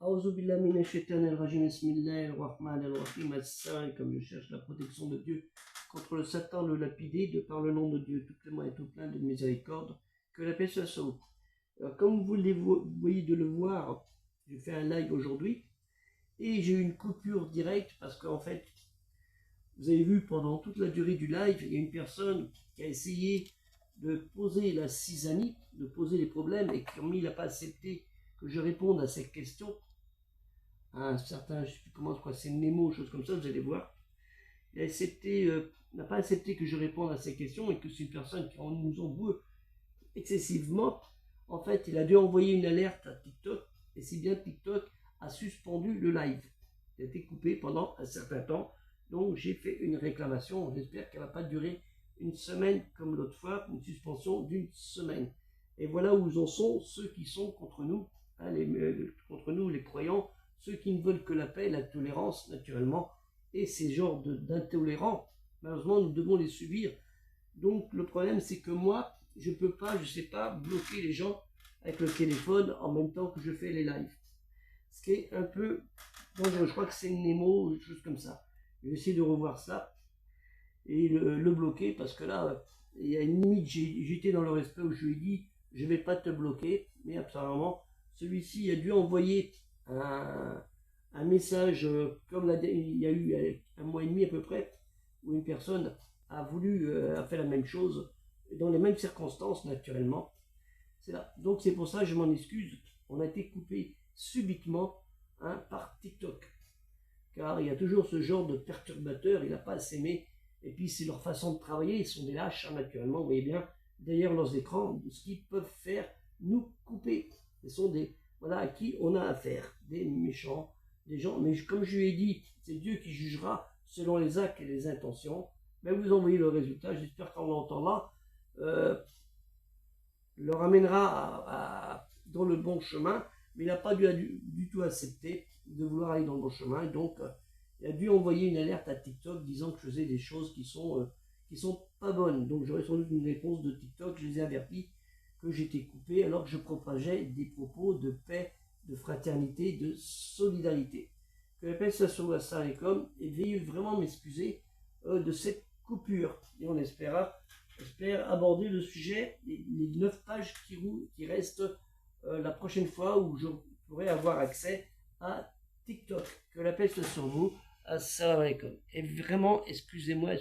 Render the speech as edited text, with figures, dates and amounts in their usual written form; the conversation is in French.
A'udhu billahi minash shaitanir rajim, bismillahir rahmanir rahim, as-salam, comme je cherche la protection de Dieu contre le Satan, le lapidé, de par le nom de Dieu, tout clément et tout plein de miséricorde, que la paix soit sur vous. Alors, comme vous voyez de le voir, je fais un live aujourd'hui, et j'ai eu une coupure directe, parce qu'en fait, vous avez vu pendant toute la durée du live, il y a une personne qui a essayé de poser la cisanie, de poser les problèmes, et comme il n'a pas accepté que je réponde à cette question, un certain, je sais plus comment, je crois c'est Nemo, chose comme ça, vous allez voir, il a accepté, n'a pas accepté que je réponde à ces questions, et que c'est une personne qui nous en veut excessivement. En fait, il a dû envoyer une alerte à TikTok, et si bien TikTok a suspendu le live. Il a été coupé pendant un certain temps, donc j'ai fait une réclamation. J'espère qu'elle ne va pas durer une semaine comme l'autre fois, une suspension d'une semaine. Et voilà où en sont ceux qui sont contre nous, hein, contre nous les croyants, ceux qui ne veulent que la paix, la tolérance naturellement, et ces genres d'intolérants, malheureusement nous devons les subir. Donc le problème c'est que moi, je peux pas, je sais pas, bloquer les gens avec le téléphone en même temps que je fais les lives. Ce qui est un peu dangereux, je crois que c'est Nemo, une chose comme ça. Je vais essayer de revoir ça et le bloquer parce que là, il y a une limite, j'étais dans le respect où je lui ai dit, je vais pas te bloquer, mais apparemment, celui-ci a dû envoyer un message comme il y a eu un mois et demi à peu près, où une personne a voulu, a fait la même chose, dans les mêmes circonstances naturellement. C'est là. Donc c'est pour ça que je m'en excuse, on a été coupé subitement par TikTok. Car il y a toujours ce genre de perturbateurs, il n'a pas à s'aimer, et puis c'est leur façon de travailler, ils sont des lâches naturellement, vous voyez bien, derrière leurs écrans, de ce qu'ils peuvent faire, nous couper. Ce sont des, voilà, à qui on a affaire, des méchants, des gens, mais comme je lui ai dit, c'est Dieu qui jugera selon les actes et les intentions. Mais vous envoyez le résultat, j'espère qu'en l'entendant, le ramènera dans le bon chemin, mais il n'a pas du tout accepté de vouloir aller dans le bon chemin, et donc il a dû envoyer une alerte à TikTok disant que je faisais des choses qui sont pas bonnes. Donc j'aurais sans doute une réponse de TikTok, je les ai avertis que j'étais coupé alors que je propageais des propos de paix, de fraternité, de solidarité. Que la paix soit sur vous, assalamu alaikum, et veuillez vraiment m'excuser de cette coupure, et on espère aborder le sujet, les 9 pages qui restent la prochaine fois où je pourrai avoir accès à TikTok. Que la paix soit sur vous. Assalamu alaikum. Et vraiment, excusez-moi.